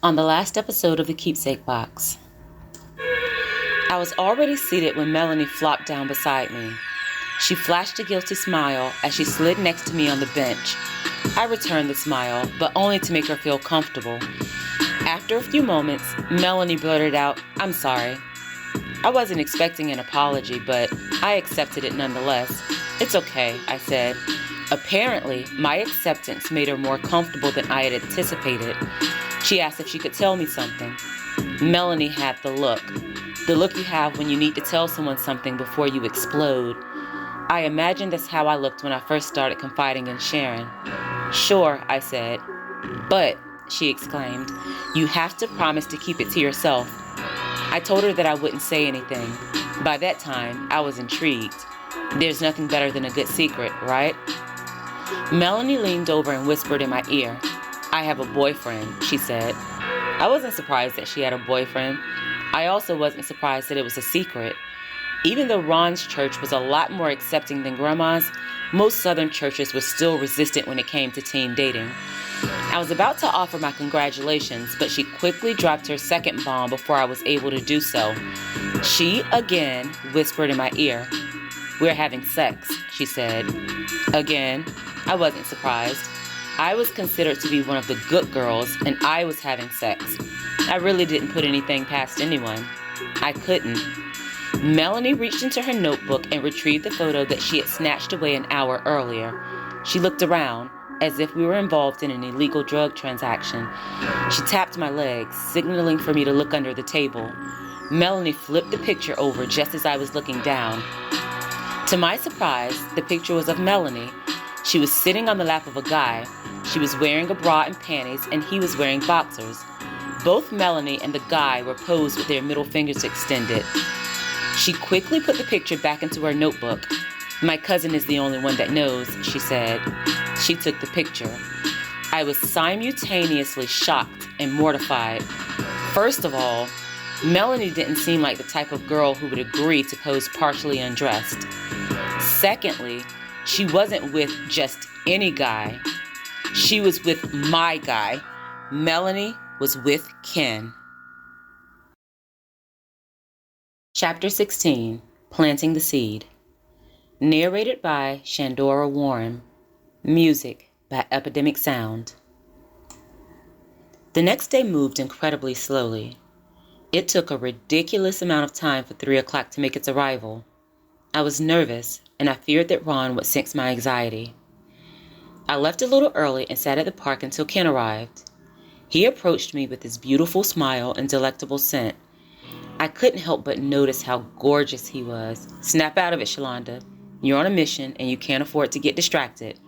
On the last episode of the Keepsake box, I was already seated when Melanie flopped down beside me. She flashed a guilty smile as she slid next to me on the bench. I returned the smile, but only to make her feel comfortable. After a few moments, Melanie blurted out, "I'm sorry." I wasn't expecting an apology, but I accepted it nonetheless. "It's okay," I said. Apparently, my acceptance made her more comfortable than I had anticipated. She asked if she could tell me something. Melanie had the look you have when you need to tell someone something before you explode. I imagine that's how I looked when I first started confiding in Sharon. "Sure," I said. "But," she exclaimed, "you have to promise to keep it to yourself." I told her that I wouldn't say anything. By that time, I was intrigued. There's nothing better than a good secret, right? Melanie leaned over and whispered in my ear. "I have a boyfriend," she said. I wasn't surprised that she had a boyfriend. I also wasn't surprised that it was a secret. Even though Ron's church was a lot more accepting than Grandma's, most Southern churches were still resistant when it came to teen dating. I was about to offer my congratulations, but she quickly dropped her second bomb before I was able to do so. She again whispered in my ear. "We're having sex," she said. Again, I wasn't surprised. I was considered to be one of the good girls, and I was having sex. I really didn't put anything past anyone. I couldn't. Melanie reached into her notebook and retrieved the photo that she had snatched away an hour earlier. She looked around, as if we were involved in an illegal drug transaction. She tapped my legs, signaling for me to look under the table. Melanie flipped the picture over just as I was looking down. To my surprise, the picture was of Melanie. She was sitting on the lap of a guy. She was wearing a bra and panties, and he was wearing boxers. Both Melanie and the guy were posed with their middle fingers extended. She quickly put the picture back into her notebook. "My cousin is the only one that knows," she said. She took the picture. I was simultaneously shocked and mortified. First of all, Melanie didn't seem like the type of girl who would agree to pose partially undressed. Secondly, she wasn't with just any guy. She was with my guy. Melanie was with Ken. Chapter 16, Planting the Seed. Narrated by Shandora Warren. Music by Epidemic Sound. The next day moved incredibly slowly. It took a ridiculous amount of time for 3 o'clock to make its arrival. I was nervous, and I feared that Ron would sense my anxiety. I left a little early and sat at the park until Ken arrived. He approached me with his beautiful smile and delectable scent. I couldn't help but notice how gorgeous he was. "Snap out of it, Shelonda. You're on a mission and you can't afford to get distracted."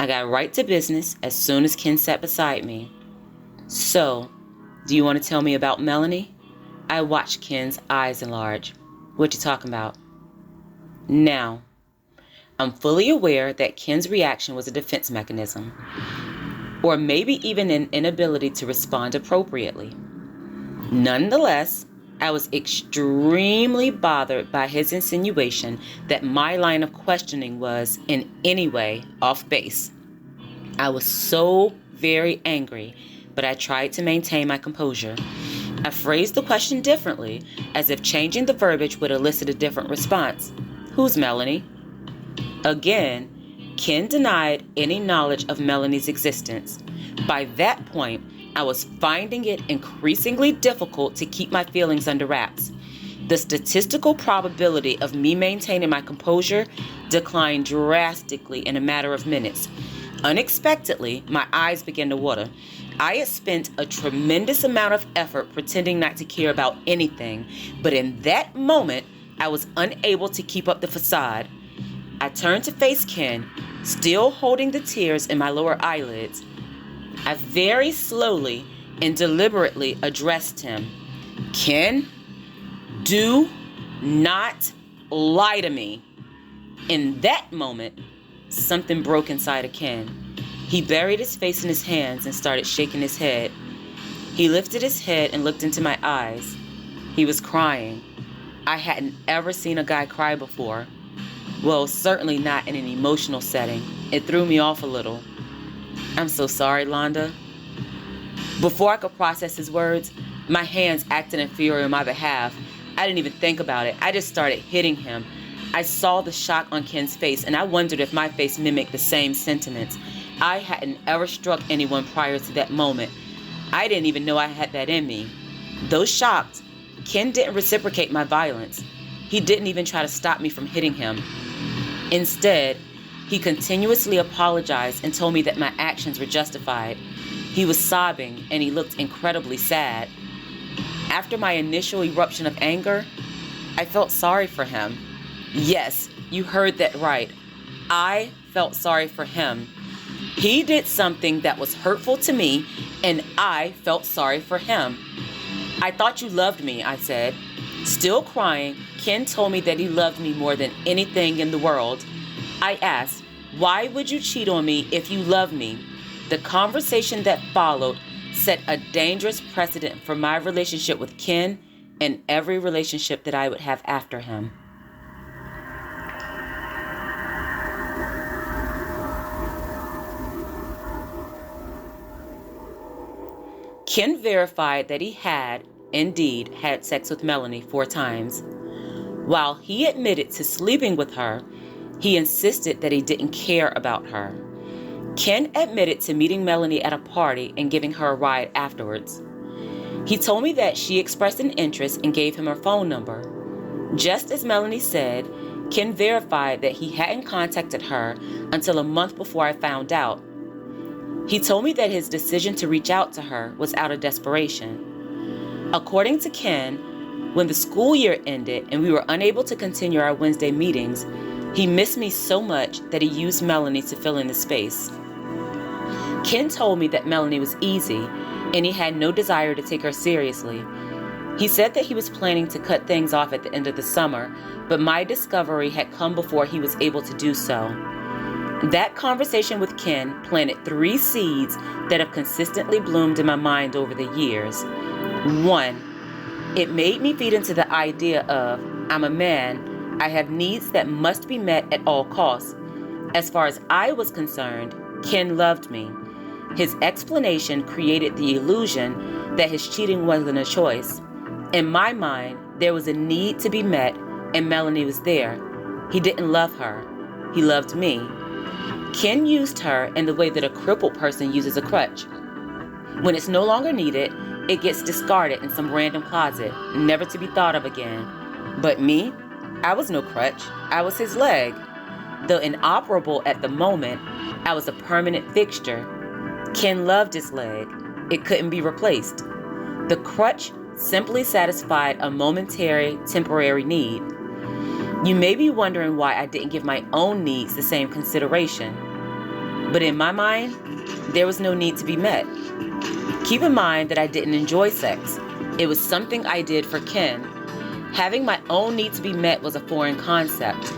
I got right to business as soon as Ken sat beside me. "So, do you want to tell me about Melanie?" I watched Ken's eyes enlarge. "What you talking about?" Now, I'm fully aware that Ken's reaction was a defense mechanism, or maybe even an inability to respond appropriately. Nonetheless, I was extremely bothered by his insinuation that my line of questioning was in any way off base. I was so very angry, but I tried to maintain my composure. I phrased the question differently, as if changing the verbiage would elicit a different response. "Who's Melanie?" Again, Ken denied any knowledge of Melanie's existence. By that point, I was finding it increasingly difficult to keep my feelings under wraps. The statistical probability of me maintaining my composure declined drastically in a matter of minutes. Unexpectedly, my eyes began to water. I had spent a tremendous amount of effort pretending not to care about anything, but in that moment, I was unable to keep up the facade. I turned to face Ken, still holding the tears in my lower eyelids. I very slowly and deliberately addressed him. "Ken, do not lie to me." In that moment, something broke inside of Ken. He buried his face in his hands and started shaking his head. He lifted his head and looked into my eyes. He was crying. I hadn't ever seen a guy cry before. Well, certainly not in an emotional setting. It threw me off a little. "I'm so sorry, Londa." Before I could process his words, my hands acted in fury on my behalf. I didn't even think about it. I just started hitting him. I saw the shock on Ken's face, and I wondered if my face mimicked the same sentiments. I hadn't ever struck anyone prior to that moment. I didn't even know I had that in me. Though shocked, Ken didn't reciprocate my violence. He didn't even try to stop me from hitting him. Instead, he continuously apologized and told me that my actions were justified. He was sobbing, and he looked incredibly sad. After my initial eruption of anger, I felt sorry for him. Yes, you heard that right. I felt sorry for him. He did something that was hurtful to me, and I felt sorry for him. I thought you loved me, I said. Still crying, Ken told me that he loved me more than anything in the world. I asked, why would you cheat on me if you love me? The conversation that followed set a dangerous precedent for my relationship with Ken and every relationship that I would have after him. Ken verified that he had, indeed, had sex with Melanie 4 times. While he admitted to sleeping with her, he insisted that he didn't care about her. Ken admitted to meeting Melanie at a party and giving her a ride afterwards. He told me that she expressed an interest and gave him her phone number. Just as Melanie said, Ken verified that he hadn't contacted her until a month before I found out. He told me that his decision to reach out to her was out of desperation. According to Ken, when the school year ended and we were unable to continue our Wednesday meetings, he missed me so much that he used Melanie to fill in the space. Ken told me that Melanie was easy and he had no desire to take her seriously. He said that he was planning to cut things off at the end of the summer, but my discovery had come before he was able to do so. That conversation with Ken planted 3 seeds that have consistently bloomed in my mind over the years. 1, it made me feed into the idea of, I'm a man, I have needs that must be met at all costs. As far as I was concerned, Ken loved me. His explanation created the illusion that his cheating wasn't a choice. In my mind, there was a need to be met, and Melanie was there. He didn't love her. He loved me. Ken used her in the way that a crippled person uses a crutch. When it's no longer needed, it gets discarded in some random closet, never to be thought of again. But me? I was no crutch. I was his leg. Though inoperable at the moment, I was a permanent fixture. Ken loved his leg. It couldn't be replaced. The crutch simply satisfied a momentary, temporary need. You may be wondering why I didn't give my own needs the same consideration. But in my mind, there was no need to be met. Keep in mind that I didn't enjoy sex. It was something I did for Ken. Having my own need to be met was a foreign concept.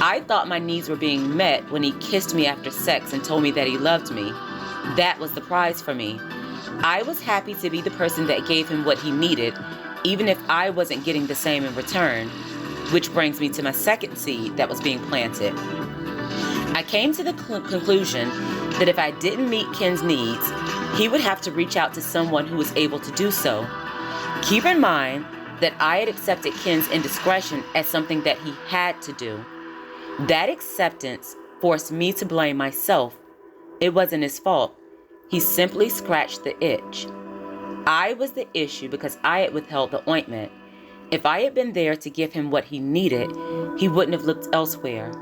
I thought my needs were being met when he kissed me after sex and told me that he loved me. That was the prize for me. I was happy to be the person that gave him what he needed, even if I wasn't getting the same in return. Which brings me to my second seed that was being planted. I came to the conclusion that if I didn't meet Ken's needs, he would have to reach out to someone who was able to do so. Keep in mind that I had accepted Ken's indiscretion as something that he had to do. That acceptance forced me to blame myself. It wasn't his fault. He simply scratched the itch. I was the issue because I had withheld the ointment. If I had been there to give him what he needed, he wouldn't have looked elsewhere.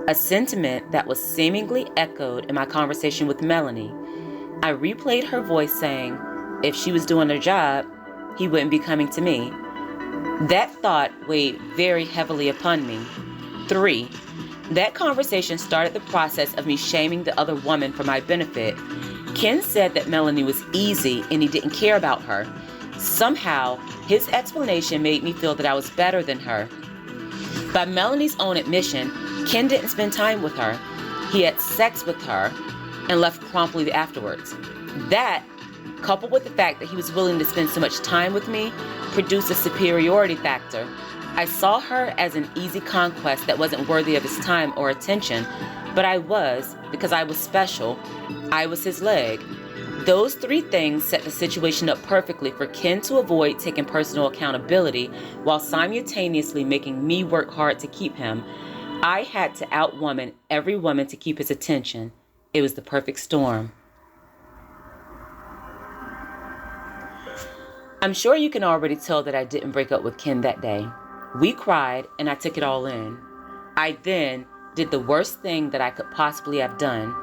A sentiment that was seemingly echoed in my conversation with Melanie. I replayed her voice saying, if she was doing her job, he wouldn't be coming to me. That thought weighed very heavily upon me. 3, that conversation started the process of me shaming the other woman for my benefit. Ken said that Melanie was easy and he didn't care about her. Somehow, his explanation made me feel that I was better than her. By Melanie's own admission, Ken didn't spend time with her. He had sex with her and left promptly afterwards. That, coupled with the fact that he was willing to spend so much time with me, produced a superiority factor. I saw her as an easy conquest that wasn't worthy of his time or attention, but I was, because I was special. I was his leg. Those three things set the situation up perfectly for Ken to avoid taking personal accountability while simultaneously making me work hard to keep him. I had to outwoman every woman to keep his attention. It was the perfect storm. I'm sure you can already tell that I didn't break up with Ken that day. We cried and I took it all in. I then did the worst thing that I could possibly have done.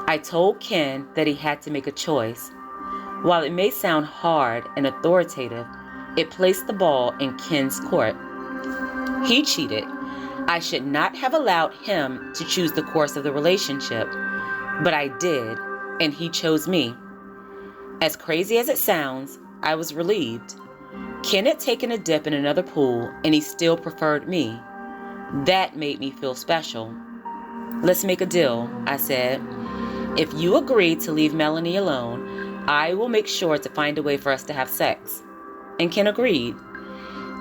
I told Ken that he had to make a choice. While it may sound hard and authoritative, it placed the ball in Ken's court. He cheated. I should not have allowed him to choose the course of the relationship, but I did, and he chose me. As crazy as it sounds, I was relieved. Ken had taken a dip in another pool, and he still preferred me. That made me feel special. Let's make a deal, I said. If you agree to leave Melanie alone, I will make sure to find a way for us to have sex. And Ken agreed.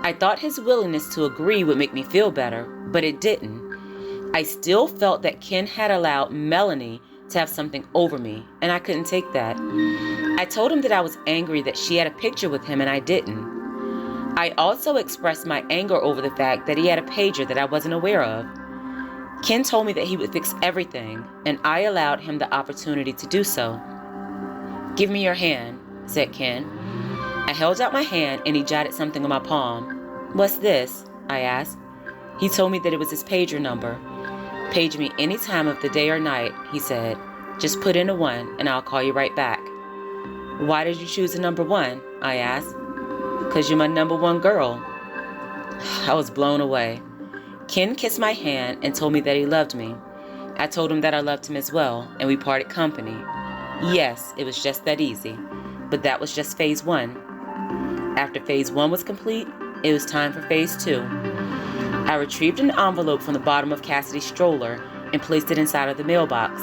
I thought his willingness to agree would make me feel better, but it didn't. I still felt that Ken had allowed Melanie to have something over me, and I couldn't take that. I told him that I was angry that she had a picture with him and I didn't. I also expressed my anger over the fact that he had a pager that I wasn't aware of. Ken told me that he would fix everything, and I allowed him the opportunity to do so. Give me your hand, said Ken. I held out my hand and he jotted something on my palm. What's this? I asked. He told me that it was his pager number. Page me any time of the day or night, he said. Just put in a 1 and I'll call you right back. Why did you choose the number 1? I asked. 'Cause you're my number 1 girl. I was blown away. Ken kissed my hand and told me that he loved me. I told him that I loved him as well, and we parted company. Yes, it was just that easy. But that was just phase 1. After phase 1 was complete, it was time for phase 2. I retrieved an envelope from the bottom of Cassidy's stroller and placed it inside of the mailbox.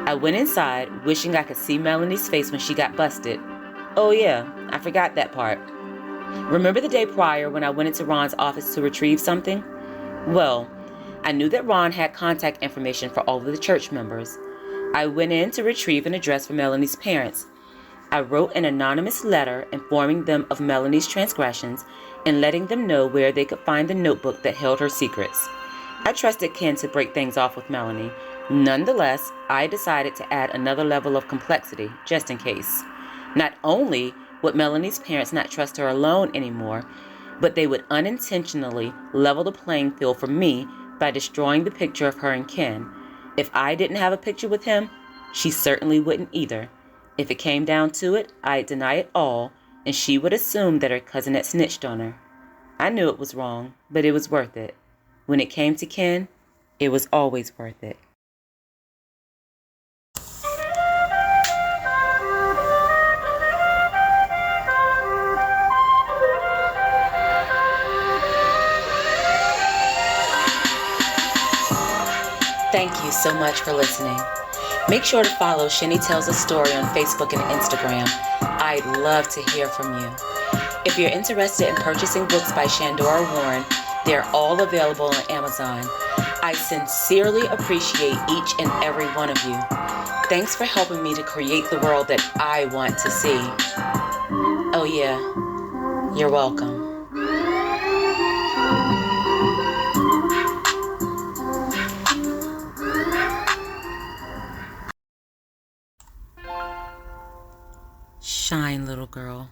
I went inside, wishing I could see Melanie's face when she got busted. Oh yeah, I forgot that part. Remember the day prior when I went into Ron's office to retrieve something? Well, I knew that Ron had contact information for all of the church members. I went in to retrieve an address for Melanie's parents. I wrote an anonymous letter informing them of Melanie's transgressions and letting them know where they could find the notebook that held her secrets. I trusted Ken to break things off with Melanie. Nonetheless, I decided to add another level of complexity, just in case. Not only would Melanie's parents not trust her alone anymore, but they would unintentionally level the playing field for me by destroying the picture of her and Ken. If I didn't have a picture with him, she certainly wouldn't either. If it came down to it, I'd deny it all, and she would assume that her cousin had snitched on her. I knew it was wrong, but it was worth it. When it came to Ken, it was always worth it. Thank you so much for listening. Make sure to follow Shenny Tells a Story on Facebook and Instagram. I'd love to hear from you. If you're interested in purchasing books by Shandora Warren, they're all available on Amazon. I sincerely appreciate each and every one of you. Thanks for helping me to create the world that I want to see. Oh yeah, you're welcome. Shine, little girl.